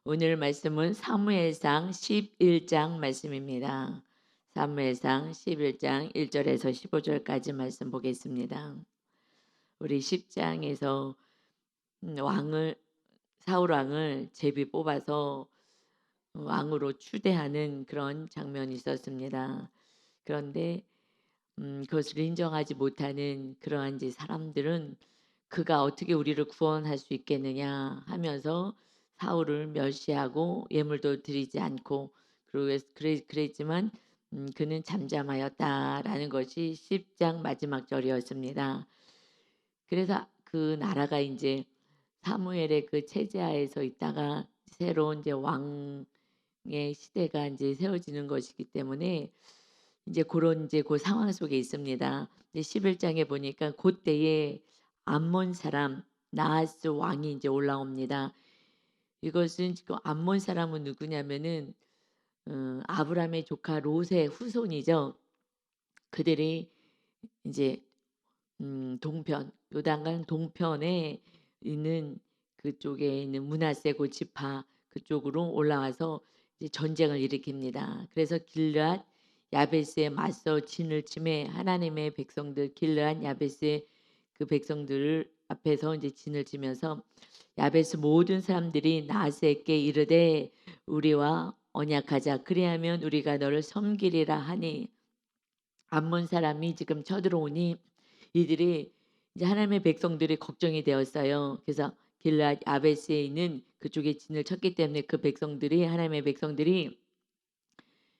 오늘 말씀은 사무엘상 11장 말씀입니다. 사무엘상 11장 1절에서 15절까지 말씀 보겠습니다. 우리 10장에서 왕을 사울 왕을 제비 뽑아서 왕으로 추대하는 그런 장면이 있었습니다. 그런데 그것을 인정하지 못하는 그러한 이제 사람들은 그가 어떻게 우리를 구원할 수 있겠느냐 하면서 사울을 멸시하고 예물도 드리지 않고 그랬지만 그는 잠잠하였다라는 것이 10장 마지막 절이었습니다. 그래서 그 나라가 이제 사무엘의 그 체제하에서 있다가 새로운 이제 왕의 시대가 이제 세워지는 것이기 때문에 이제 그런 이제 그 상황 속에 있습니다. 이제 11장에 보니까 그때에 암몬 사람 나하스 왕이 이제 올라옵니다. 이것은 지금 암몬 사람은 누구냐면은 아브라함의 조카 롯의 후손이죠. 그들이 이제 동편 요단강 동편에 있는 그쪽에 있는 므낫세 그 지파 그쪽으로 올라와서 이제 전쟁을 일으킵니다. 그래서 길르앗 야베스에 맞서 진을 치매 하나님의 백성들 길르앗 야베스의 그 백성들 앞에서 이제 진을 치면서 야베스 모든 사람들이 나하스에게 이르되 우리와 언약하자 그리하면 우리가 너를 섬기리라 하니 암몬 사람이 지금 쳐들어오니 이들이 이제 하나님의 백성들이 걱정이 되었어요. 그래서 길앗 야베스에 있는 그쪽에 진을 쳤기 때문에 그 백성들이 하나님의 백성들이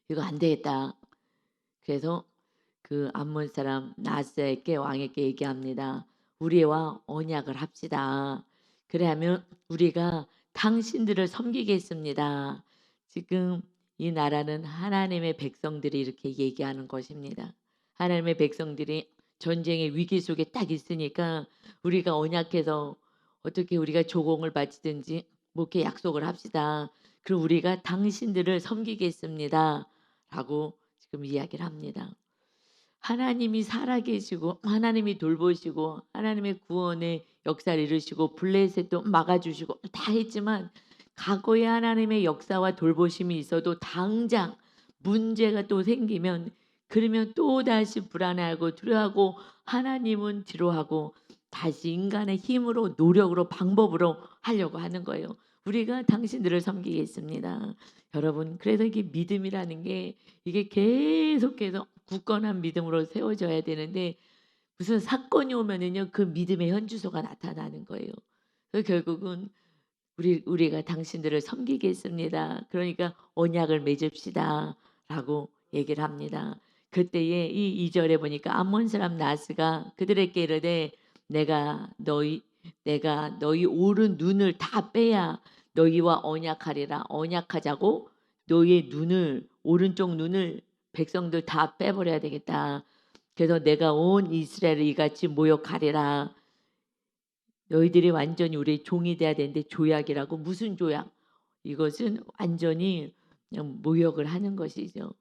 이거 안 되겠다. 그래서 그 암몬 사람 나스에게 왕에게 얘기합니다. 우리와 언약을 합시다. 그래야면 우리가 당신들을 섬기겠습니다. 지금 이 나라는 하나님의 백성들이 이렇게 얘기하는 것입니다. 하나님의 백성들이 전쟁의 위기 속에 딱 있으니까 우리가 언약해서 어떻게 우리가 조공을 바치든지 뭐 이렇게 약속을 합시다. 그리고 우리가 당신들을 섬기겠습니다. 라고 지금 이야기를 합니다. 하나님이 살아계시고 하나님이 돌보시고 하나님의 구원의 역사를 이루시고 블레셋도 막아주시고 다 했지만 과거에 하나님의 역사와 돌보심이 있어도 당장 문제가 또 생기면 그러면 또다시 불안해하고 두려워하고 하나님은 뒤로하고 다시 인간의 힘으로 노력으로 방법으로 하려고 하는 거예요. 우리가 당신들을 섬기겠습니다. 여러분 그래서 이게 믿음이라는 게 이게 계속해서 굳건한 믿음으로 세워져야 되는데 무슨 사건이 오면은요 그 믿음의 현주소가 나타나는 거예요. 그래서 결국은 우리가 당신들을 섬기겠습니다. 그러니까 언약을 맺읍시다라고 얘기를 합니다. 그때에 이 2절에 보니까 암몬 사람 나스가 그들에게 이르되 내가 너희 오른 눈을 다 빼야 너희와 언약하리라. 언약하자고 너희의 눈을 오른쪽 눈을 백성들 다 빼버려야 되겠다. 그래서 내가 온 이스라엘을 이같이 모욕하리라. 너희들이 완전히 우리의 종이 돼야 되는데 조약이라고 무슨 조약? 이것은 완전히 그냥 모욕을 하는 것이죠.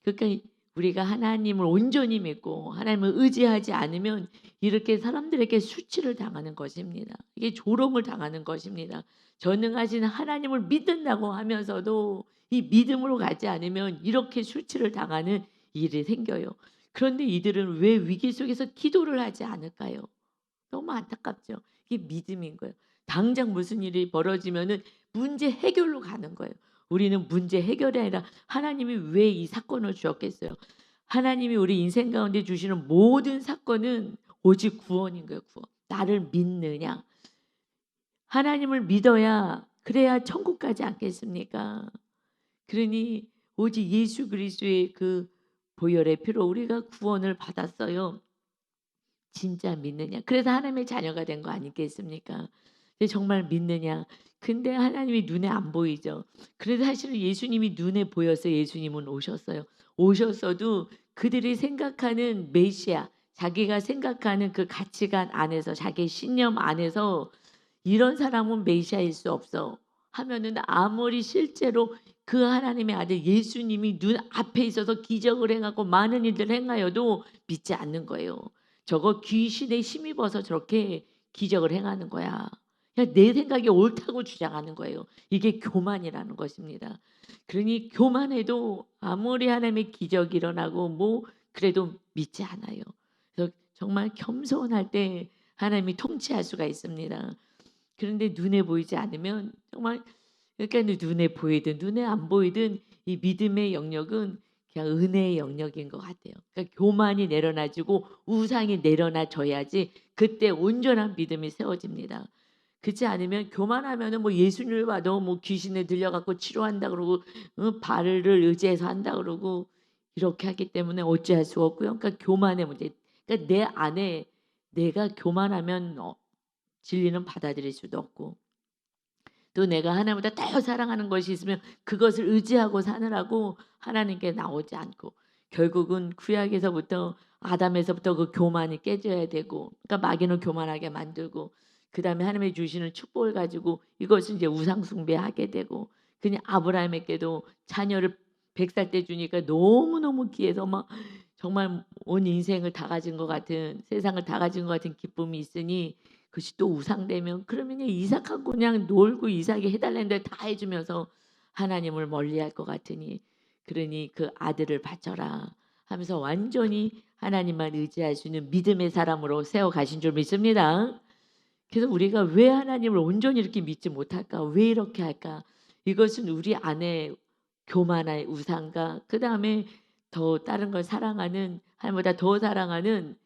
그러니까 우리가 하나님을 온전히 믿고 하나님을 의지하지 않으면 이렇게 사람들에게 수치를 당하는 것입니다. 이게 조롱을 당하는 것입니다. 전능하신 하나님을 믿는다고 하면서도 이 믿음으로 가지 않으면 이렇게 수치를 당하는 일이 생겨요. 그런데 이들은 왜 위기 속에서 기도를 하지 않을까요? 너무 안타깝죠. 이게 믿음인 거예요. 당장 무슨 일이 벌어지면은 문제 해결로 가는 거예요. 우리는 문제 해결이 아니라 하나님이 왜 이 사건을 주었겠어요. 하나님이 우리 인생 가운데 주시는 모든 사건은 오직 구원인 거예요. 구원. 나를 믿느냐. 하나님을 믿어야 그래야 천국 가지 않겠습니까? 그러니 오직 예수 그리스도의 그 보혈의 피로 우리가 구원을 받았어요. 진짜 믿느냐. 그래서 하나님의 자녀가 된 거 아니겠습니까? 근데 정말 믿느냐. 근데 하나님이 눈에 안 보이죠. 그래서 사실은 예수님이 눈에 보여서 예수님은 오셨어요. 오셨어도 그들이 생각하는 메시아, 자기가 생각하는 그 가치관 안에서 자기의 신념 안에서 이런 사람은 메시아일 수 없어 하면은 아무리 실제로 그 하나님의 아들 예수님이 눈 앞에 있어서 기적을 행하고 많은 일들을 행하여도 믿지 않는 거예요. 저거 귀신에 힘입어서 저렇게 기적을 행하는 거야. 그냥 내 생각이 옳다고 주장하는 거예요. 이게 교만이라는 것입니다. 그러니 교만해도 아무리 하나님의 기적이 일어나고 뭐 그래도 믿지 않아요. 그래서 정말 겸손할 때 하나님이 통치할 수가 있습니다. 그런데 눈에 보이지 않으면 정말, 그러니까 눈에 보이든 눈에 안 보이든 이 믿음의 영역은 그냥 은혜의 영역인 것 같아요. 그러니까 교만이 내려놔지고 우상이 내려놔져야지 그때 온전한 믿음이 세워집니다. 그렇지 않으면 교만하면은 뭐 예수님을 봐도 뭐 귀신에 들려갖고 치료한다 그러고 발을 의지해서 한다 그러고 이렇게 하기 때문에 어찌할 수가 없고요. 그러니까 교만의 문제. 그러니까 내 안에 내가 교만하면 진리는 받아들일 수도 없고, 또 내가 하나님보다 더 사랑하는 것이 있으면 그것을 의지하고 사느라고 하나님께 나오지 않고, 결국은 구약에서부터 아담에서부터 그 교만이 깨져야 되고, 그러니까 마귀는 교만하게 만들고, 그 다음에 하나님이 주시는 축복을 가지고 이것을 이제 우상 숭배하게 되고, 그냥 아브라함에게도 자녀를 100살 때 주니까 너무너무 귀해서 막 정말 온 인생을 다 가진 것 같은, 세상을 다 가진 것 같은 기쁨이 있으니 그것이 또 우상되면, 그러면 이삭하고 그냥 놀고 이삭이 해달라는데 다 해주면서 하나님을 멀리할 것 같으니, 그러니 그 아들을 바쳐라 하면서 완전히 하나님만 의지할 수 있는 믿음의 사람으로 세워 가신 줄 믿습니다. 그래서 우리가 왜 하나님을 온전히 이렇게 믿지 못할까? 왜 이렇게 할까? 이것은 우리 안에 교만의 우상과 그 다음에 더 다른 걸 사랑하는, 하나님보다 더 사랑하는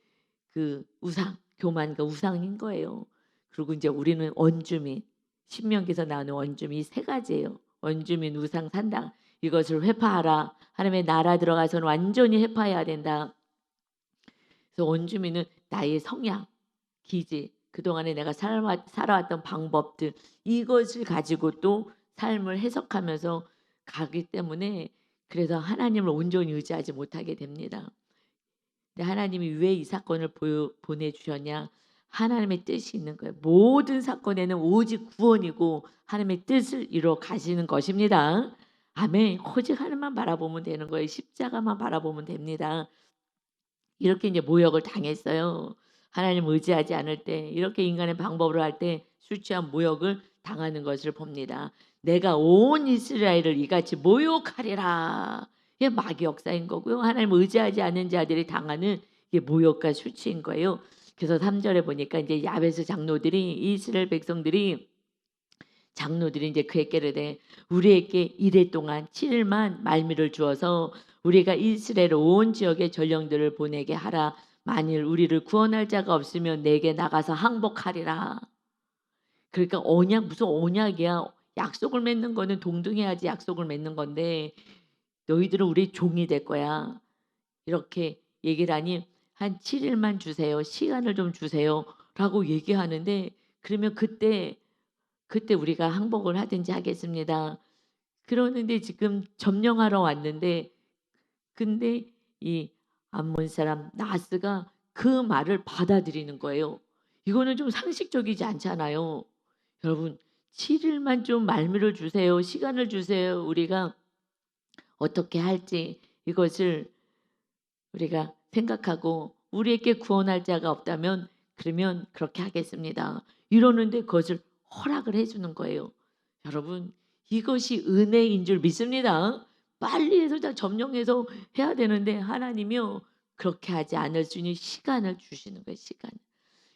그 우상, 교만과 우상인 거예요. 그리고 이제 우리는 원주민, 신명기에서 나오는 원주민 세 가지예요. 원주민, 우상, 산당. 이것을 회파하라. 하나님의 나라 들어가서는 완전히 회파해야 된다. 그래서 원주민은 나의 성향, 기질, 그동안에 내가 살아왔던 방법들, 이것을 가지고 또 삶을 해석하면서 가기 때문에, 그래서 하나님을 온전히 의지하지 못하게 됩니다. 근데 하나님이 왜 이 사건을 보내주셨냐? 하나님의 뜻이 있는 거예요. 모든 사건에는 오직 구원이고 하나님의 뜻을 이루어 가시는 것입니다. 아멘. 오직 하나님만 바라보면 되는 거예요. 십자가만 바라보면 됩니다. 이렇게 이제 모욕을 당했어요. 하나님 의지하지 않을 때, 이렇게 인간의 방법으로 할 때 술 취한 모욕을 당하는 것을 봅니다. 내가 온 이스라엘을 이같이 모욕하리라. 이게 마귀 역사인 거고요. 하나님 의지하지 않는 자들이 당하는 이게 모욕과 수치인 거예요. 그래서 3절에 보니까 이제 야베스 장로들이, 이스라엘 백성들이, 장로들이 이제 그에게 이르되 우리에게 이레 동안 7일만 말미를 주어서 우리가 이스라엘 온 지역의 전령들을 보내게 하라. 만일 우리를 구원할 자가 없으면 내게 나가서 항복하리라. 그러니까 언약, 무슨 언약이야. 약속을 맺는 거는 동등해야지 약속을 맺는 건데 너희들은 우리 종이 될 거야. 이렇게 얘기를 하니 한 7일만 주세요. 시간을 좀 주세요. 라고 얘기하는데, 그러면 그때 우리가 항복을 하든지 하겠습니다. 그러는데 지금 점령하러 왔는데, 근데 이 암몬 사람 나하스가 그 말을 받아들이는 거예요. 이거는 좀 상식적이지 않잖아요. 여러분, 7일만 좀 말미를 주세요. 시간을 주세요. 우리가 어떻게 할지 이것을 우리가 생각하고, 우리에게 구원할 자가 없다면 그러면 그렇게 하겠습니다. 이러는데 그것을 허락을 해주는 거예요. 여러분, 이것이 은혜인 줄 믿습니다. 빨리 해서 다 점령해서 해야 되는데 하나님이요 그렇게 하지 않을 수 있는 시간을 주시는 거예요. 시간.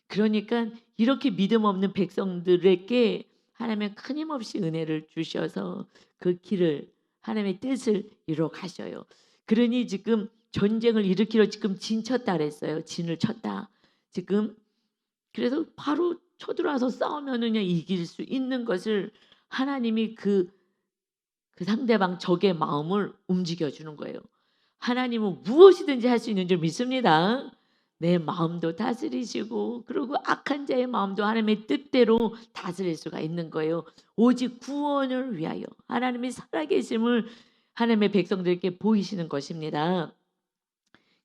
그러니까 이렇게 믿음 없는 백성들에게 하나님은 끊임없이 은혜를 주셔서 그 길을, 하나님의 뜻을 이루어 가셔요. 그러니 지금 전쟁을 일으키러 지금 진 쳤다 그랬어요. 진을 쳤다. 지금 그래서 바로 쳐들어와서 싸우면은 이길 수 있는 것을 하나님이 그 상대방 적의 마음을 움직여 주는 거예요. 하나님은 무엇이든지 할 수 있는 줄 믿습니다. 내 마음도 다스리시고, 그리고 악한 자의 마음도 하나님의 뜻대로 다스릴 수가 있는 거예요. 오직 구원을 위하여 하나님의 살아계심을 하나님의 백성들에게 보이시는 것입니다.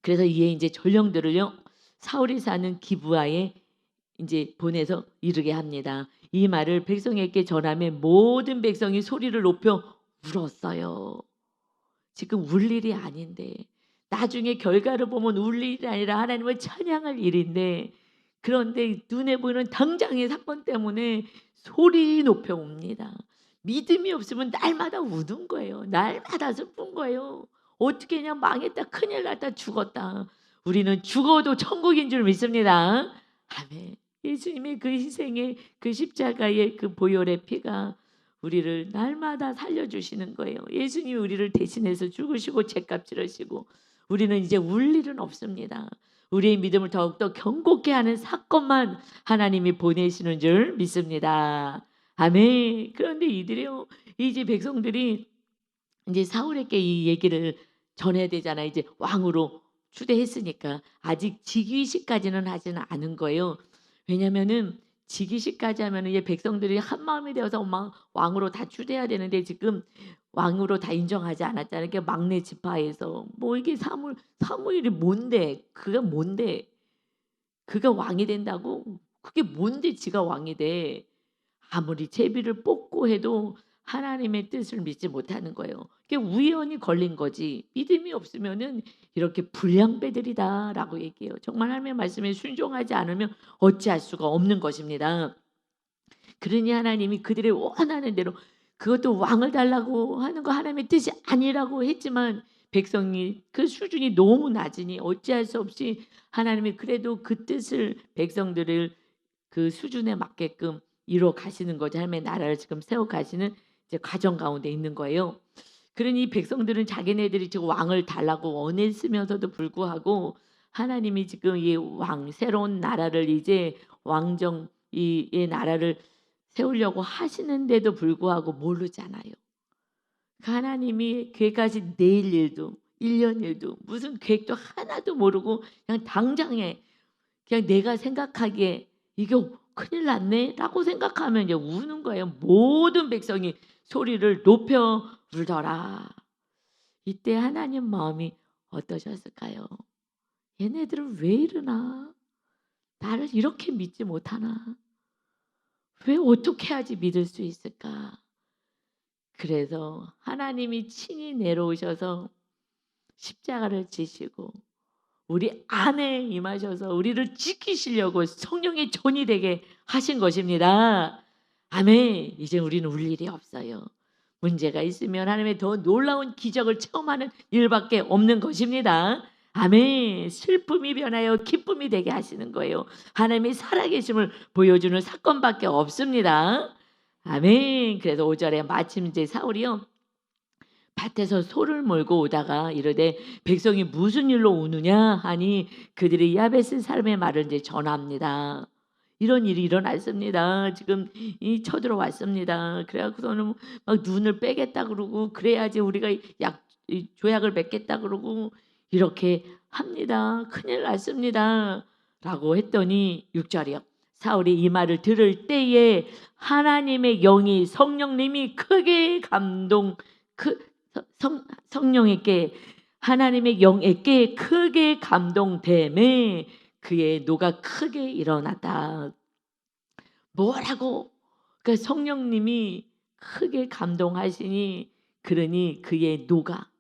그래서 이에 이제 전령들을요 사울이 사는 기브아에 이제 보내서 이르게 합니다. 이 말을 백성에게 전하며 모든 백성이 소리를 높여 울었어요. 지금 울 일이 아닌데, 나중에 결과를 보면 울 일이 아니라 하나님을 찬양할 일인데, 그런데 눈에 보이는 당장의 사건 때문에 소리 높여 웁니다. 믿음이 없으면 날마다 우는 거예요. 날마다 슬픈 거예요. 어떻게 그냥 망했다, 큰일 났다, 죽었다. 우리는 죽어도 천국인 줄 믿습니다. 아멘. 예수님의 그 희생의 그 십자가의 그 보혈의 피가 우리를 날마다 살려주시는 거예요. 예수님이 우리를 대신해서 죽으시고 죄값 치르시고 우리는 이제 울 일은 없습니다. 우리의 믿음을 더욱더 견고케 하는 사건만 하나님이 보내시는 줄 믿습니다. 아멘. 그런데 이들이요, 이제 백성들이 이제 사울에게 이 얘기를 전해야 되잖아요. 이제 왕으로 추대했으니까 아직 즉위식까지는 하지는 않은 거예요. 왜냐면은 즉위식까지 하면은 이제 백성들이 한 마음이 되어서 왕으로 다 추대해야 되는데 지금 왕으로 다 인정하지 않았잖아요. 그러니까 막내 지파에서 뭐 이게 사무엘이 뭔데? 그가 뭔데? 그가 왕이 된다고? 그게 뭔데 지가 왕이 돼? 아무리 제비를 뽑고 해도 하나님의 뜻을 믿지 못하는 거예요. 그게 우연히 걸린 거지. 믿음이 없으면은 이렇게 불량배들이다라고 얘기해요. 정말 하나님의 말씀에 순종하지 않으면 어찌할 수가 없는 것입니다. 그러니 하나님이 그들의 원하는 대로 그것도 왕을 달라고 하는 거 하나님의 뜻이 아니라고 했지만 백성이 그 수준이 너무 낮으니 어찌할 수 없이 하나님이 그래도 그 뜻을 백성들을 그 수준에 맞게끔 이루어 가시는 거죠. 하나님의 나라를 지금 세워 가시는 이제 과정 가운데 있는 거예요. 그러니 백성들은 자기네들이 지금 왕을 달라고 원했으면서도 불구하고 하나님이 지금 이 새로운 나라를 이제 왕정 이 나라를 세우려고 하시는데도 불구하고 모르잖아요. 하나님이 계획하신 내일 일도 1년 일도 무슨 계획도 하나도 모르고 그냥 당장에 그냥 내가 생각하기에 이게 큰일 났네 라고 생각하면 이제 우는 거예요. 모든 백성이 소리를 높여 울더라. 이때 하나님 마음이 어떠셨을까요? 얘네들은 왜 이러나? 나를 이렇게 믿지 못하나? 왜 어떻게 해야지 믿을 수 있을까? 그래서 하나님이 친히 내려오셔서 십자가를 지시고 우리 안에 임하셔서 우리를 지키시려고 성령의 전이 되게 하신 것입니다. 아멘. 이제 우리는 울 일이 없어요. 문제가 있으면 하나님의 더 놀라운 기적을 체험하는 일밖에 없는 것입니다. 아멘. 슬픔이 변하여 기쁨이 되게 하시는 거예요. 하나님의 살아계심을 보여주는 사건밖에 없습니다. 아멘. 그래서 5절에 마침 이제 사울이요 밭에서 소를 몰고 오다가 이르되 백성이 무슨 일로 우느냐 하니 그들이 야베스 사람의 말을 이제 전합니다. 이런 일이 일어났습니다. 지금 이 쳐들어왔습니다. 그래갖고서는 막 눈을 빼겠다 그러고 그래야지 우리가 조약을 맺겠다 그러고 이렇게 합니다. 큰일 났습니다. 라고 했더니 6절이요. 사울이 이 말을 들을 때에 하나님의 영이 성령님이 크게 성령에게 하나님의 영에게 크게 감동됨에 그의 노가 크게 일어났다. 뭐라고? 그러니까 성령님이 크게 감동하시니 그러니 그의 노가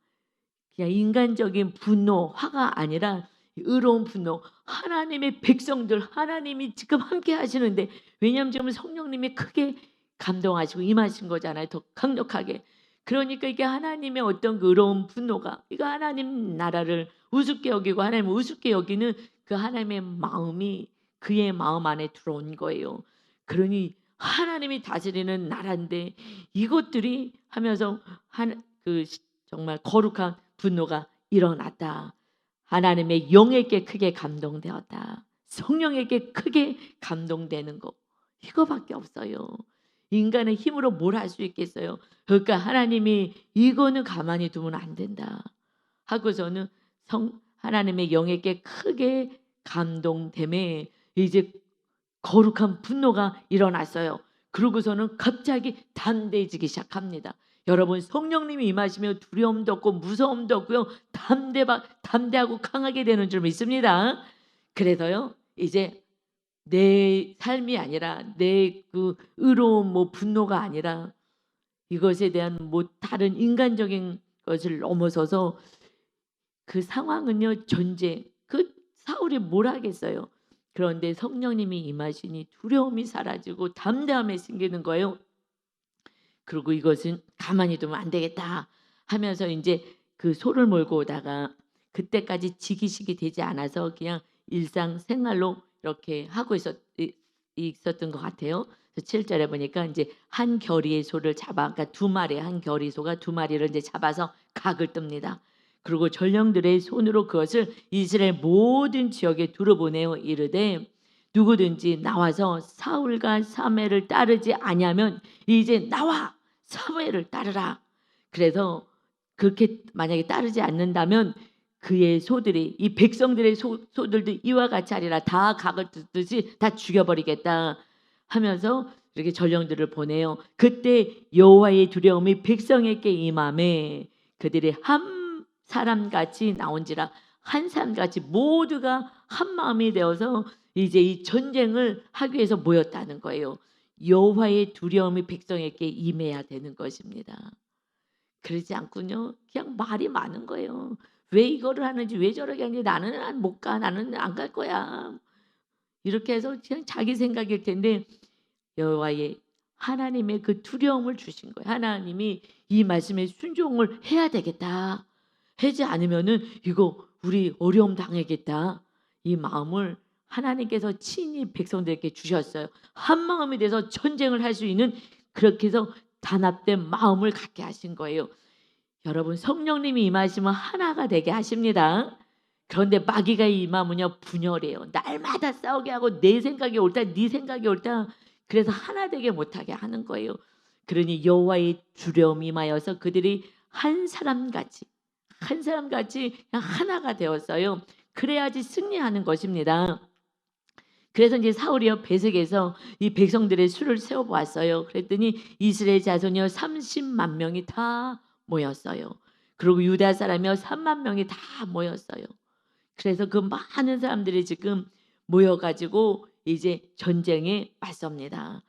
그냥 인간적인 분노, 화가 아니라 의로운 분노. 하나님의 백성들, 하나님이 지금 함께 하시는데 왜냐하면 지금 성령님이 크게 감동하시고 임하신 거잖아요. 더 강력하게. 그러니까 이게 하나님의 어떤 그 의로운 분노가 이거 하나님 나라를 우습게 여기고 하나님을 우습게 여기는 그 하나님의 마음이 그의 마음 안에 들어온 거예요. 그러니 하나님이 다스리는 나라인데 이것들이 하면서 정말 거룩한 분노가 일어났다. 하나님의 영에게 크게 감동되었다. 성령에게 크게 감동되는 거 이거밖에 없어요. 인간의 힘으로 뭘 할 수 있겠어요? 그러니까 하나님이 이거는 가만히 두면 안 된다 하고서는 하나님의 영에게 크게 감동됨에 이제 거룩한 분노가 일어났어요. 그러고서는 갑자기 담대해지기 시작합니다. 여러분 성령님이 임하시면 두려움도 없고 무서움도 없고요. 담대하고 강하게 되는 줄 믿습니다. 그래서요 이제 내 삶이 아니라 내 그 의로운 분노가 아니라 이것에 대한 다른 인간적인 것을 넘어서서 그 상황은요 전쟁. 그 사울이 뭘 하겠어요? 그런데 성령님이 임하시니 두려움이 사라지고 담대함이 생기는 거예요. 그리고 이것은 가만히 두면 안 되겠다 하면서 이제 그 소를 몰고 오다가 그때까지 지기식이 되지 않아서 그냥 일상생활로 이렇게 하고 있었던 것 같아요. 그래서 7절에 보니까 이제 한 겨리의 소를 잡아, 그러니까 두 마리, 한 겨리 소가 두 마리를 이제 잡아서 각을 뜹니다. 그리고 전령들의 손으로 그것을 이스라엘 모든 지역에 두루보내어 이르되 누구든지 나와서 사울과 사무엘을 따르지 아니하면 이제 나와 사무엘을 따르라. 그래서 그렇게 만약에 따르지 않는다면 그의 소들이 이 백성들의 소들도 이와 같이 하리라. 다 각을 뜯듯이 다 죽여버리겠다 하면서 이렇게 전령들을 보내요. 그때 여호와의 두려움이 백성에게 임함에 그들이 한 사람같이 나온지라. 한 사람같이 모두가 한 마음이 되어서 이제 이 전쟁을 하기 위해서 모였다는 거예요. 여호와의 두려움이 백성에게 임해야 되는 것입니다. 그러지 않군요. 그냥 말이 많은 거예요. 왜 이거를 하는지, 왜 저렇게 하는지, 나는 못 가, 나는 안 갈 거야. 이렇게 해서 그냥 자기 생각일 텐데 여호와의 하나님의 그 두려움을 주신 거예요. 하나님이 이 말씀에 순종을 해야 되겠다. 하지 않으면은 이거 우리 어려움 당하겠다. 이 마음을 하나님께서 친히 백성들에게 주셨어요. 한 마음이 돼서 전쟁을 할 수 있는, 그렇게 해서 단합된 마음을 갖게 하신 거예요. 여러분, 성령님이 임하시면 하나가 되게 하십니다. 그런데 마귀가 임하면요 분열해요. 날마다 싸우게 하고 내 생각이 옳다, 네 생각이 옳다. 그래서 하나 되게 못하게 하는 거예요. 그러니 여호와의 두려움이 임하여서 그들이 한 사람같이 그냥 하나가 되었어요. 그래야지 승리하는 것입니다. 그래서 이제 사울이요 베색에서 이 백성들의 수를 세워 보았어요. 그랬더니 이스라엘 자손이요 30만 명이 다 모였어요. 그리고 유다 사람이요 3만 명이 다 모였어요. 그래서 그 많은 사람들이 지금 모여가지고 이제 전쟁에 맞섭니다.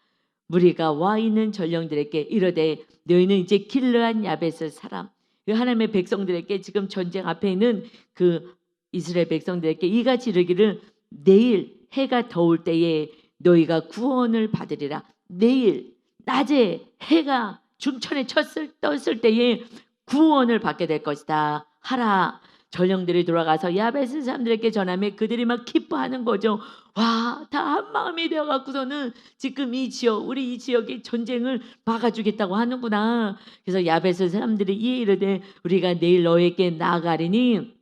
무리가 와 있는 전령들에게 이르되 너희는 이제 길르한 야벳을 사람, 하나님의 백성들에게 지금 전쟁 앞에 있는 그 이스라엘 백성들에게 이같이 이르기를 내일 해가 더울 때에 너희가 구원을 받으리라. 내일 낮에 해가 중천에 떴을 때에 구원을 받게 될 것이다 하라. 전령들이 돌아가서 야베스 사람들에게 전하며 그들이 막 기뻐하는 거죠. 와, 다 한 마음이 되어 갖고서는 지금 이 지역, 우리 이 지역의 전쟁을 막아주겠다고 하는구나. 그래서 야베스 사람들이 이에 이르되 우리가 내일 너에게 나아가리니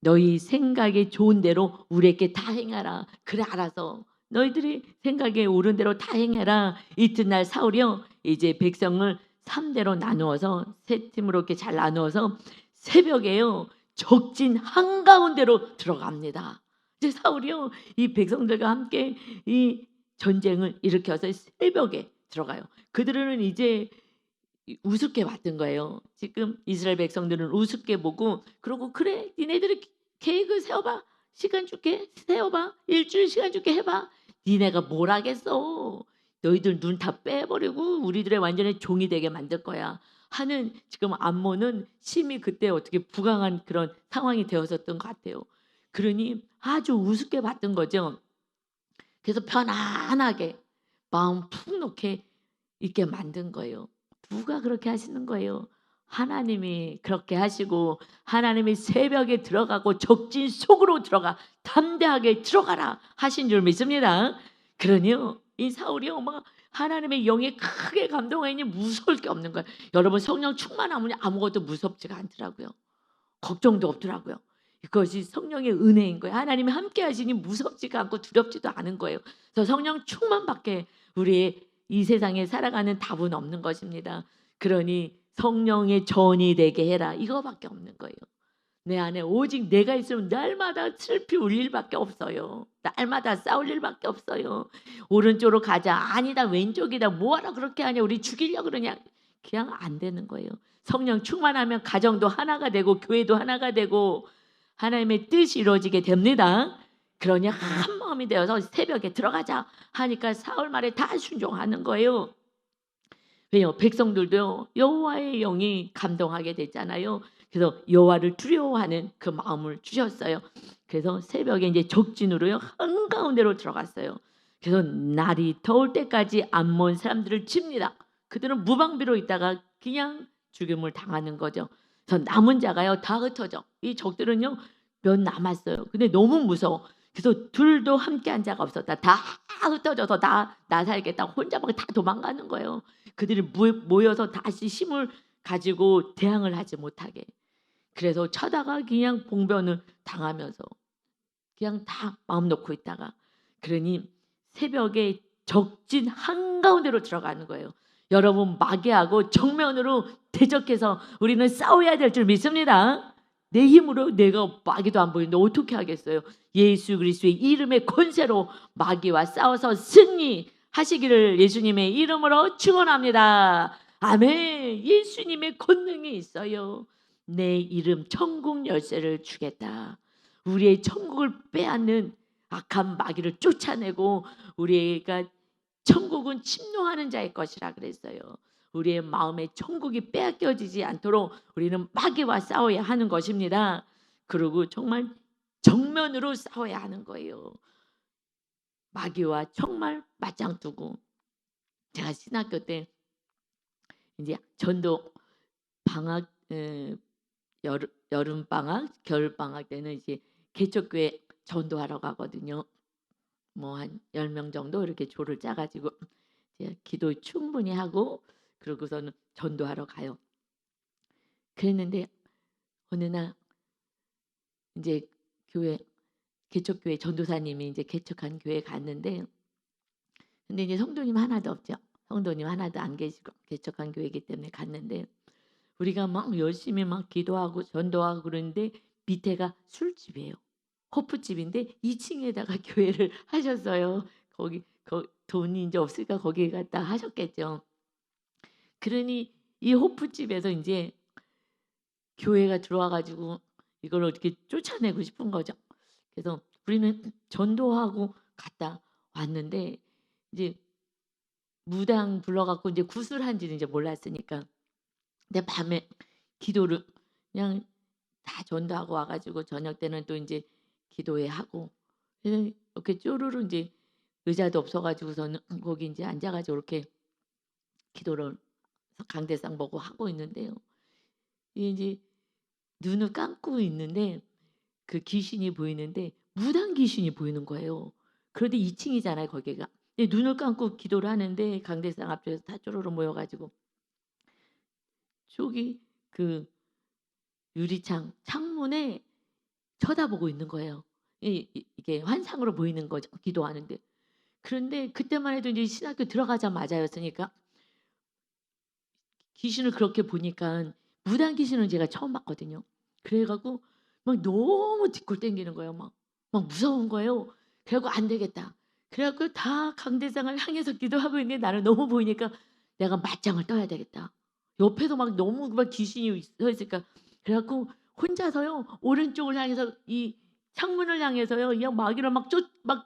너희 생각에 좋은 대로 우리에게 다 행하라. 그래, 알아서 너희들이 생각에 옳은 대로 다 행해라. 이튿날 사울이요 이제 백성을 3대로 나누어서 세 팀으로 이렇게 잘 나누어서 새벽에요 적진 한가운데로 들어갑니다. 이제 사울이요 이 백성들과 함께 이 전쟁을 일으켜서 새벽에 들어가요. 그들은 이제 우습게 봤던 거예요. 지금 이스라엘 백성들은 우습게 보고, 그러고 그래 니네들이 계획을 세워봐, 시간 줄게, 세워봐, 일주일 시간 줄게, 해봐. 니네가 뭘 하겠어. 너희들 눈 다 빼버리고 우리들의 완전히 종이 되게 만들 거야 하는, 지금 암몬은 심히 그때 어떻게 부강한 그런 상황이 되었었던 것 같아요. 그러니 아주 우습게 봤던 거죠. 그래서 편안하게 마음 푹 놓게 있게 만든 거예요. 누가 그렇게 하시는 거예요? 하나님이 그렇게 하시고, 하나님이 새벽에 들어가고 적진 속으로 들어가 담대하게 들어가라 하신 줄 믿습니다. 그러니요 이 사울이요 막 하나님의 영에 크게 감동하니 무서울 게 없는 거예요. 여러분, 성령 충만하면 아무것도 무섭지가 않더라고요. 걱정도 없더라고요. 이것이 성령의 은혜인 거예요. 하나님이 함께 하시니 무섭지가 않고 두렵지도 않은 거예요. 그래서 성령 충만밖에 우리의 이 세상에 살아가는 답은 없는 것입니다. 그러니 성령의 전이 되게 해라, 이거밖에 없는 거예요. 내 안에 오직 내가 있으면 날마다 슬피 울 일밖에 없어요. 날마다 싸울 일밖에 없어요. 오른쪽으로 가자, 아니다 왼쪽이다, 뭐하러 그렇게 하냐, 우리 죽이려고 그러냐, 그냥 안 되는 거예요. 성령 충만하면 가정도 하나가 되고 교회도 하나가 되고 하나님의 뜻이 이루어지게 됩니다. 그러니 한 마음이 되어서 새벽에 들어가자 하니까 사울 말에 다 순종하는 거예요. 왜요? 백성들도 여호와의 영이 감동하게 됐잖아요. 그래서 여호와를 두려워하는 그 마음을 주셨어요. 그래서 새벽에 이제 적진으로요 한가운데로 들어갔어요. 그래서 날이 더울 때까지 암몬 사람들을 칩니다. 그들은 무방비로 있다가 그냥 죽임을 당하는 거죠. 그래서 남은 자가요 다 흩어져. 이 적들은요 몇 남았어요. 근데 너무 무서워. 그래서 둘도 함께한 자가 없었다. 다 흩어져서 나 살겠다. 혼자 막 다 도망가는 거예요. 그들이 모여서 다시 힘을 가지고 대항을 하지 못하게. 그래서 쳐다가 그냥 봉변을 당하면서 그냥 다 마음 놓고 있다가 그러니 새벽에 적진 한가운데로 들어가는 거예요. 여러분 마귀하고 정면으로 대적해서 우리는 싸워야 될 줄 믿습니다. 내 힘으로 내가 마귀도 안 보이는데 어떻게 하겠어요? 예수 그리스도의 이름의 권세로 마귀와 싸워서 승리하시기를 예수님의 이름으로 축원합니다. 아멘. 예수님의 권능이 있어요. 내 이름 천국 열쇠를 주겠다. 우리의 천국을 빼앗는 악한 마귀를 쫓아내고 우리가 천국은 침노하는 자의 것이라 그랬어요. 우리의 마음에 천국이 빼앗겨지지 않도록 우리는 마귀와 싸워야 하는 것입니다. 그리고 정말 정면으로 싸워야 하는 거예요. 마귀와 정말 맞짱 뜨고 제가 신학교 때 이제 전도 방학 여름 방학, 겨울 방학 때는 이제 개척교회 전도하러 가거든요. 뭐 한 10명 정도 이렇게 조를 짜 가지고 이제 기도 충분히 하고 그러고서는 전도하러 가요. 그랬는데 어느 날 이제 교회 개척교회 전도사님이 이제 개척한 교회에 갔는데 근데 이제 성도님 하나도 없죠. 성도님 하나도 안 계시고 개척한 교회이기 때문에 갔는데 우리가 막 열심히 막 기도하고 전도하고 그러는데 밑에가 술집이에요. 호프집인데 2층에다가 교회를 하셨어요. 거기 돈이 이제 없으니까 거기에 갔다 하셨겠죠. 그러니 이 호프집에서 이제 교회가 들어와 가지고 이걸 어떻게 쫓아내고 싶은 거죠. 그래서 우리는 전도하고 갔다 왔는데 이제 무당 불러갖고 이제 구슬한지는 이제 몰랐으니까 근데 밤에 기도를 그냥 다 전도하고 와가지고 저녁 때는 또 이제 기도회 하고 그래서 이렇게 쪼르르 이제 의자도 없어가지고서는 거기 이제 앉아가지고 이렇게 기도를 강대상 보고 하고 있는데요. 이게 이제 눈을 감고 있는데 그 귀신이 보이는데 무당 귀신이 보이는 거예요. 그런데 2층이잖아요 거기가. 근데 눈을 감고 기도를 하는데 강대상 앞에서 다 쪼르르 모여가지고 저기 그 유리창 창문에 쳐다보고 있는 거예요. 이게 환상으로 보이는 거죠. 기도하는데. 그런데 그때만 해도 이제 신학교 들어가자마자였으니까 귀신을 그렇게 보니까 무당 귀신은 제가 처음 봤거든요. 그래 갖고 막 너무 뒷골 땡기는 거예요. 막 무서운 거예요. 그래 갖고 안 되겠다. 그래 갖고 다 강대상을 향해서 기도하고 있는데 나는 너무 보이니까 내가 맞짱을 떠야 되겠다. 옆에도 막 너무 막 귀신이 서 있으니까 그래 갖고 혼자서요. 오른쪽을 향해서 이 창문을 향해서요. 그냥 마귀를 막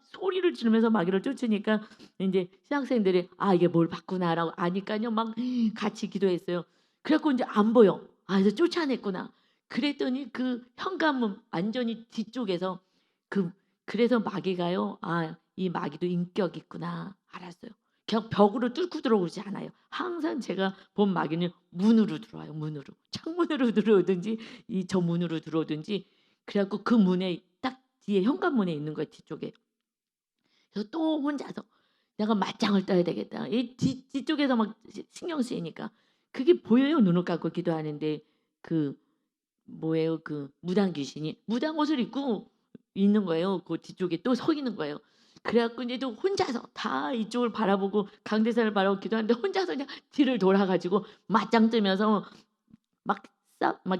소리를 지르면서 마귀를 쫓으니까 인제 신학생들이 '아 이게 뭘 봤구나.'라고 아니까요. 막 같이 기도했어요. 그래 갖고 인제 안 보여. '아 이제 쫓아냈구나.' 그랬더니 그 현관문 완전히 뒤쪽에서 그 그래서 마귀가요. '아 이 마귀도 인격이 있구나.' 알았어요. 그냥 벽으로 뚫고 들어오지 않아요. 항상 제가 본 마귀는 문으로 들어와요, 문으로. 창문으로 들어오든지 이 저 문으로 들어오든지 그래 갖고 그 문에 딱 뒤에 현관문에 있는 거예요, 뒤쪽에. 그래서 또 혼자서 '내가 맞짱을 떠야 되겠다.' 이 뒤쪽에서 막 신경 쓰이니까. 그게 보여요, 눈을 감고 기도하는데. 그 뭐예요? 그 무당 귀신이 무당 옷을 입고 있는 거예요. 그 뒤쪽에 또 서 있는 거예요. 그래 갖고 이제 또 혼자서 다 이쪽을 바라보고 강대상을 바라보고 기도하는데 혼자서 그냥 뒤를 돌아 가지고 맞짱 뜨면서 막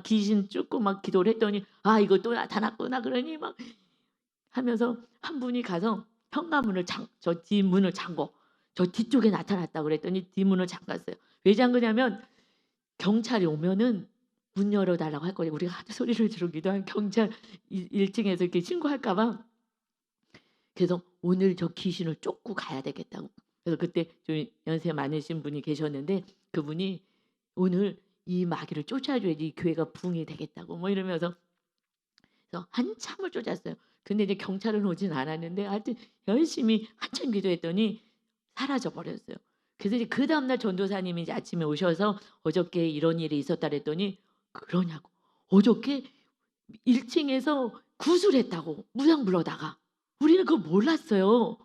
귀신 쫓고 막 기도를 했더니 '아 이거 또 나타났구나.' 그러니 막 하면서 한 분이 가서 현관문을 저 뒷문을 잠궈. 저 뒤쪽에 나타났다고 그랬더니 뒷문을 잠갔어요. 왜 잠그냐면 경찰이 오면은 문 열어 달라고 할 거예요. 우리가 하도 소리를 지르기도 한 경찰 1 층에서 이렇게 신고할까 봐. 그래서 오늘 저 귀신을 쫓고 가야 되겠다고. 그래서 그때 좀 연세 많으신 분이 계셨는데 그분이 "오늘 이 마귀를 쫓아줘야지 이 교회가 부흥이 되겠다고 뭐 이러면서 그래서 한참을 쫓았어요. 근데 이제 경찰은 오진 않았는데 하여튼 열심히 한참 기도했더니 사라져 버렸어요. 그래서 이제 그다음 날 전도사님이 이제 아침에 오셔서 "어저께 이런 일이 있었다." 그랬더니 "그러냐고. 어저께 1 층에서 구술했다고 무당 불러다가." 우리는 그거 몰랐어요.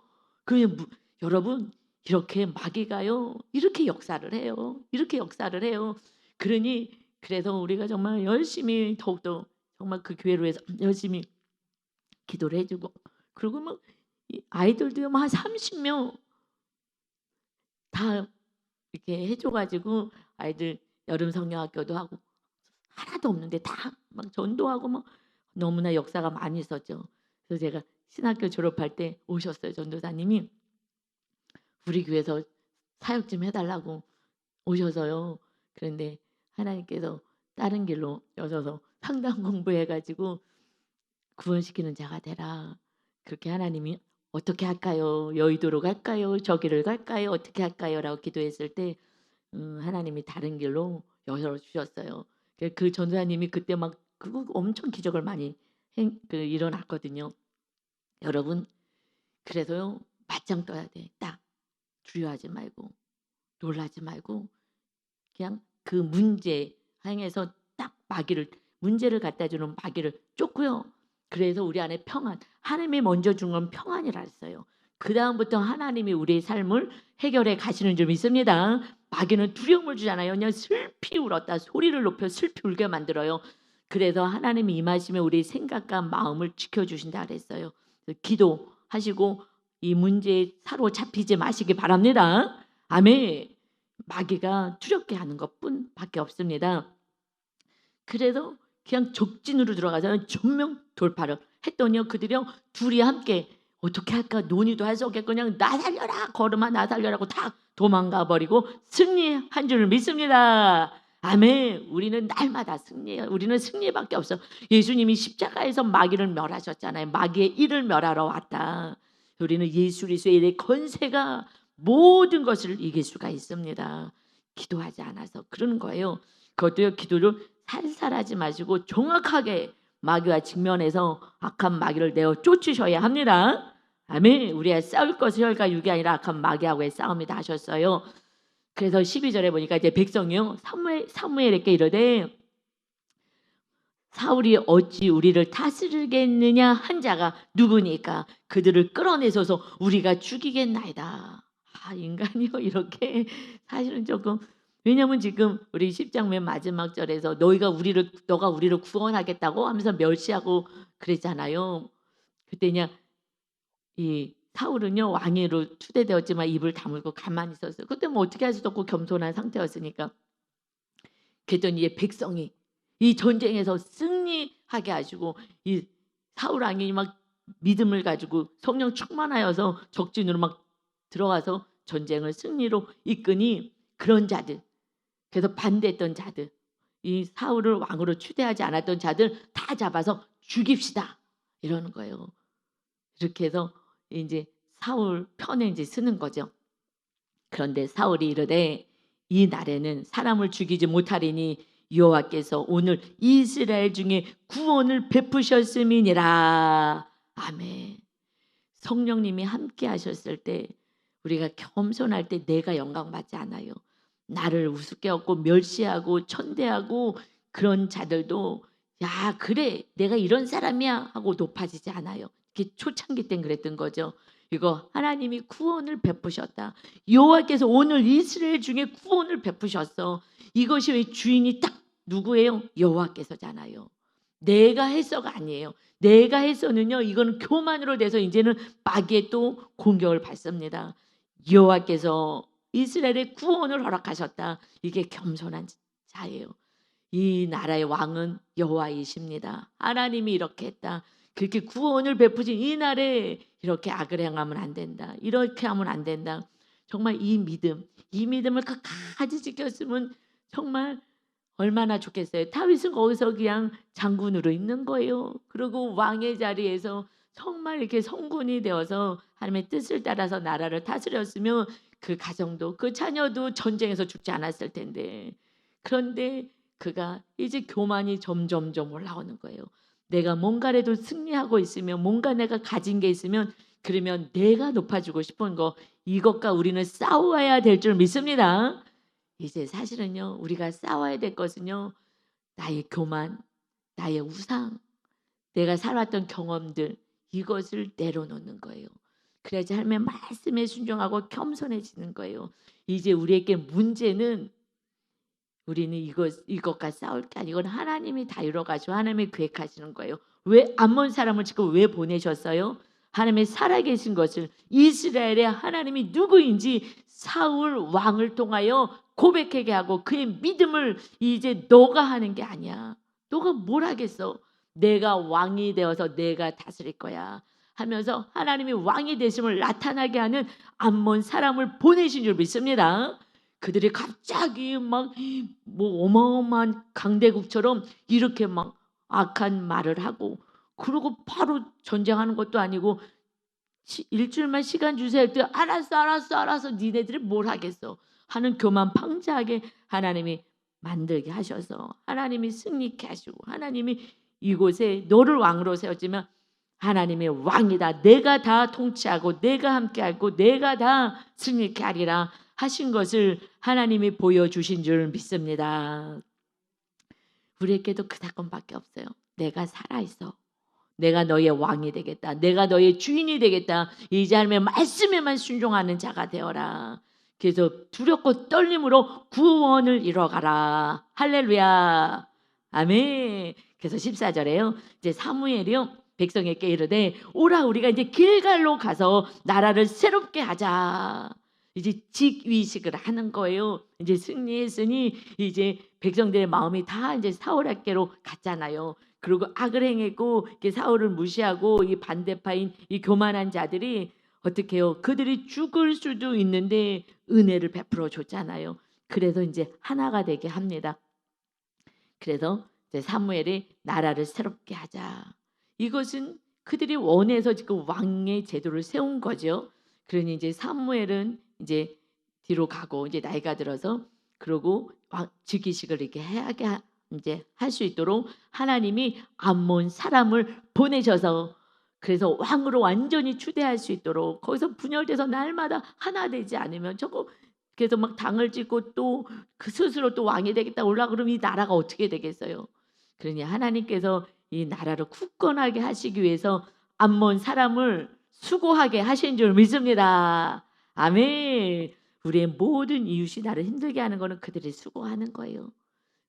그냥 여러분 이렇게 마귀가요. 이렇게 역사를 해요. 이렇게 역사를 해요. 그러니 그래서 우리가 정말 열심히 더욱더 정말 그 교회로 해서 열심히 기도를 해 주고 그리고 막 이 아이들도요 한 30명 다 이렇게 해줘 가지고 아이들 여름 성경학교도 하고 하나도 없는데 다 막 전도하고 막 너무나 역사가 많이 있었죠. 그래서 제가 신학교 졸업할 때 오셨어요 전도사님이. 우리 교회에서 사역 좀 해 달라고 오셔서요. 그런데 하나님께서 다른 길로 여셔서 상담 공부해 가지고 "구원시키는 자가 되라." 그렇게 하나님이 "어떻게 할까요? 여의도로 갈까요? 저기를 갈까요? 어떻게 할까요?"라고 기도했을 때 하나님이 다른 길로 열어 주셨어요. 그 전도사님이 그때 막 그거 엄청 기적을 많이 일어났거든요. 여러분 그래서요 맞짱 떠야 돼. 딱 두려워하지 말고 놀라지 말고 그냥 그 문제 향해서 딱 마귀를 문제를 갖다 주는 마귀를 쫓고요. 그래서 우리 안에 평안, 하나님이 먼저 준 건 평안이라 했어요. 그다음부터 하나님이 우리의 삶을 해결해 가시는 줄 믿습니다. 마귀는 두려움을 주잖아요. 그냥 슬피 울었다 소리를 높여 슬피 울게 만들어요. 그래서 하나님이 임하시면 우리 생각과 마음을 지켜주신다 그랬어요. 기도하시고 이 문제에 사로잡히지 마시기 바랍니다. 아멘. 마귀가 두렵게 하는 것뿐밖에 없습니다. 그래서 그냥 적진으로 들어가서 전면 돌파를 했더니요. 그들이요. 둘이 함께 어떻게 할까 논의도 할 수 없게 그냥 "나 살려라. 걸음아 나 살려라."고 다 도망가 버리고 승리한 줄 믿습니다. 아멘. 우리는 날마다 승리해요. 우리는 승리밖에 없어. 예수님이 십자가에서 마귀를 멸하셨잖아요. "마귀의 일을 멸하러 왔다." 우리는 예수 그리스도의 권세가 모든 것을 이길 수가 있습니다. 기도하지 않아서 그러는 거예요. 그것도요. 기도를 살살하지 마시고 정확하게 마귀와 직면해서 악한 마귀를 내어 쫓으셔야 합니다. 아멘. 우리가 싸울 것은 혈과 육이 아니라 악한 마귀하고의 싸움이다 하셨어요. 그래서 12절에 보니까 이제 백성이요. 사무엘에게 이르되 사울이 어찌 우리를 다스리겠느냐 한 자가 누구니까 그들을 끌어내소서 우리가 죽이겠나이다. 인간이요 이렇게 사실은 조금 왜냐면 지금 우리 10장 맨 마지막 절에서 너가 우리를 구원하겠다고 하면서 멸시하고 그랬잖아요. 그때 그냥 이 사울은요 왕위로 추대되었지만 입을 다물고 가만히 있었어요. 그때 뭐 어떻게 할 수도 없고 겸손한 상태였으니까. 그랬더니 이제 백성이 이 전쟁에서 승리하게 하시고 이 사울 왕이 막 믿음을 가지고 성령 충만하여서 적진으로 막 들어가서 전쟁을 승리로 이끄니 그런 자들 그래서 반대했던 자들 이 사울을 왕으로 추대하지 않았던 자들 다 잡아서 죽입시다 이러는 거예요. 이렇게 해서 이제 사울 편에 이제 쓰는 거죠. 그런데 사울이 이르되 이 날에는 사람을 죽이지 못하리니 여호와께서 오늘 이스라엘 중에 구원을 베푸셨음이니라. 아멘. 성령님이 함께 하셨을 때 우리가 겸손할 때 내가 영광 받지 않아요. 나를 우습게 여기고 멸시하고 천대하고 그런 자들도 야 그래 내가 이런 사람이야 하고 높아지지 않아요. 이게 초창기 땐 그랬던 거죠. 이거 하나님이 구원을 베푸셨다. 여호와께서 오늘 이스라엘 중에 구원을 베푸셨어. 이것이 왜 주인이 딱 누구예요? 여호와께서잖아요. 내가 해서가 아니에요. 내가 해서는요. 이거는 교만으로 돼서 이제는 마귀의 또 공격을 받습니다. 여호와께서 이스라엘의 구원을 허락하셨다. 이게 겸손한 자예요. 이 나라의 왕은 여호와이십니다. 하나님이 이렇게 했다. 그렇게 구원을 베푸신 이 날에 이렇게 악을 행하면 안 된다. 이렇게 하면 안 된다. 정말 이 믿음을 끝까지 지켰으면 정말 얼마나 좋겠어요. 다윗은 거기서 그냥 장군으로 있는 거예요. 그리고 왕의 자리에서 정말 이렇게 성군이 되어서 하나님의 뜻을 따라서 나라를 다스렸으면 그 가정도 그 자녀도 전쟁에서 죽지 않았을 텐데 그런데 그가 이제 교만이 점점점 올라오는 거예요. 내가 뭔가라도 승리하고 있으면, 뭔가 내가 가진 게 있으면, 그러면 내가 높아지고 싶은 거, 이것과 우리는 싸워야 될 줄 믿습니다. 이제 사실은요, 우리가 싸워야 될 것은요, 나의 교만, 나의 우상, 내가 살았던 경험들, 이것을 내려놓는 거예요. 그래야지 하나님의 말씀에 순종하고 겸손해지는 거예요. 이제 우리에게 문제는, 우리는 이것과 싸울 게 아니고 하나님이 다 이뤄가지고 하나님이 계획하시는 거예요. 왜 암몬 사람을 지금 왜 보내셨어요? 하나님의 살아계신 것을, 이스라엘의 하나님이 누구인지 사울 왕을 통하여 고백하게 하고, 그의 믿음을 이제 너가 하는 게 아니야. 너가 뭘 하겠어? 내가 왕이 되어서 내가 다스릴 거야 하면서 하나님이 왕이 되심을 나타나게 하는 암몬 사람을 보내신 줄 믿습니다. 그들이 갑자기 막 뭐 어마어마한 강대국처럼 이렇게 막 악한 말을 하고, 그러고 바로 전쟁하는 것도 아니고 일주일만 시간 주세요 할 때 알았어 니네들이 뭘 하겠어 하는 교만방자하게 하나님이 만들게 하셔서 하나님이 승리케 하시고, 하나님이 이곳에 너를 왕으로 세웠지만 하나님의 왕이다, 내가 다 통치하고 내가 함께하고 내가 다 승리케 하리라 하신 것을 하나님이 보여주신 줄 믿습니다. 우리에게도 그 사건밖에 없어요. 내가 살아있어, 내가 너의 왕이 되겠다, 내가 너의 주인이 되겠다, 이제 하나님의 말씀에만 순종하는 자가 되어라. 그래서 두렵고 떨림으로 구원을 이뤄가라. 할렐루야, 아멘. 그래서 14절에요 이제 사무엘이요 백성에게 이르되 오라, 우리가 이제 길갈로 가서 나라를 새롭게 하자. 이제 직위식을 하는 거예요. 이제 승리했으니 이제 백성들의 마음이 다 이제 사울에게로 갔잖아요. 그리고 악을 행했고 사울을 무시하고 이 반대파인 이 교만한 자들이 어떻게 해요? 그들이 죽을 수도 있는데 은혜를 베풀어 줬잖아요. 그래서 이제 하나가 되게 합니다. 그래서 이제 사무엘이 나라를 새롭게 하자. 이것은 그들이 원해서 지금 왕의 제도를 세운 거죠. 그러니 이제 사무엘은 이제 뒤로 가고 이제 나이가 들어서 그러고 즉위식을 이렇게 하게 이제 할 수 있도록 하나님이 암몬 사람을 보내셔서, 그래서 왕으로 완전히 추대할 수 있도록 거기서 분열돼서 날마다 하나 되지 않으면 저거, 그래서 막 당을 짓고 또 그 스스로 또 왕이 되겠다 올라 그러면 이 나라가 어떻게 되겠어요? 그러니 하나님께서 이 나라를 굳건하게 하시기 위해서 암몬 사람을 수고하게 하신 줄 믿습니다. 아멘. 우리의 모든 이웃이 나를 힘들게 하는 것은 그들이 수고하는 거예요.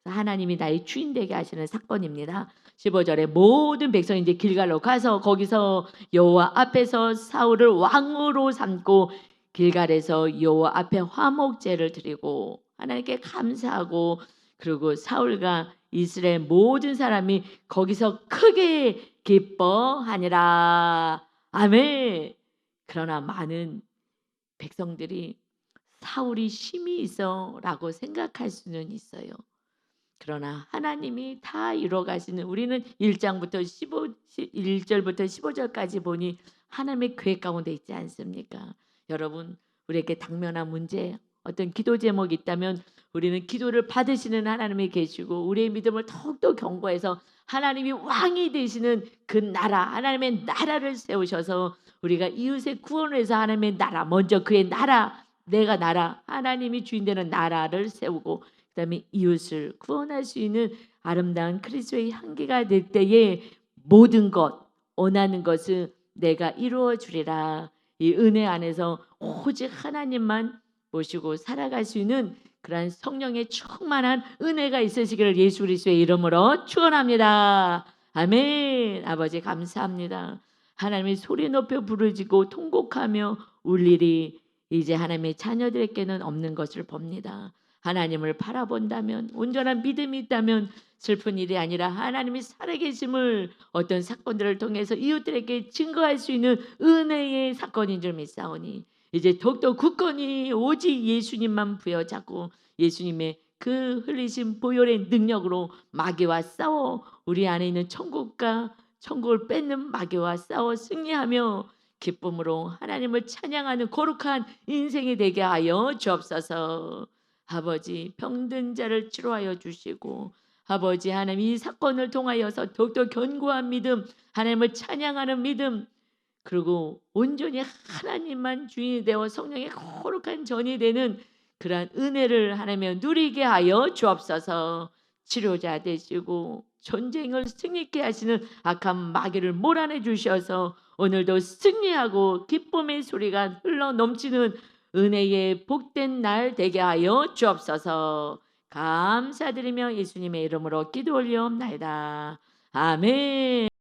하나님이 나의 주인 되게 하시는 사건입니다. 15절에 모든 백성이 이제 길갈로 가서 거기서 여호와 앞에서 사울을 왕으로 삼고 길갈에서 여호와 앞에 화목제를 드리고 하나님께 감사하고, 그리고 사울과 이스라엘 모든 사람이 거기서 크게 기뻐하니라. 아멘. 그러나 많은 백성들이 사울이 힘이 있어라고 생각할 수는 있어요. 그러나 하나님이 다 이뤄가시는, 우리는 1절부터 15절까지 보니 하나님의 계획 가운데 있지 않습니까? 여러분, 우리에게 당면한 문제, 어떤 기도 제목이 있다면 우리는 기도를 받으시는 하나님이 계시고 우리의 믿음을 더욱더 견고해서 하나님이 왕이 되시는 그 나라, 하나님의 나라를 세우셔서 우리가 이웃의 구원을 해서 하나님의 나라, 먼저 그의 나라, 내가 나라, 하나님이 주인 되는 나라를 세우고 그다음에 이웃을 구원할 수 있는 아름다운 그리스도의 향기가 될 때에 모든 것, 원하는 것을 내가 이루어 주리라. 이 은혜 안에서 오직 하나님만 모시고 살아갈 수 있는 그러한 성령의 충만한 은혜가 있으시기를 예수 그리스도의 이름으로 축원합니다. 아멘. 아버지 감사합니다. 하나님의 소리 높여 부르짖고 통곡하며 울 일이 이제 하나님의 자녀들에게는 없는 것을 봅니다. 하나님을 바라본다면, 온전한 믿음이 있다면 슬픈 일이 아니라 하나님이 살아계심을 어떤 사건들을 통해서 이웃들에게 증거할 수 있는 은혜의 사건인 줄 믿사오니 이제 더욱더 굳건히 오직 예수님만 부여잡고 예수님의 그 흘리신 보혈의 능력으로 마귀와 싸워 우리 안에 있는 천국을 뺏는 마귀와 싸워 승리하며 기쁨으로 하나님을 찬양하는 거룩한 인생이 되게 하여 주옵소서. 아버지 병든 자를 치료하여 주시고 아버지 하나님 이 사건을 통하여서 더욱더 견고한 믿음 하나님을 찬양하는 믿음 그리고 온전히 하나님만 주인이 되어 성령의 거룩한 전이 되는 그러한 은혜를 하나님 누리게 하여 주옵소서. 치료자 되시고 전쟁을 승리케 하시는 악한 마귀를 몰아내 주셔서 오늘도 승리하고 기쁨의 소리가 흘러 넘치는 은혜의 복된 날 되게 하여 주옵소서. 감사드리며 예수님의 이름으로 기도 올리옵나이다. 아멘.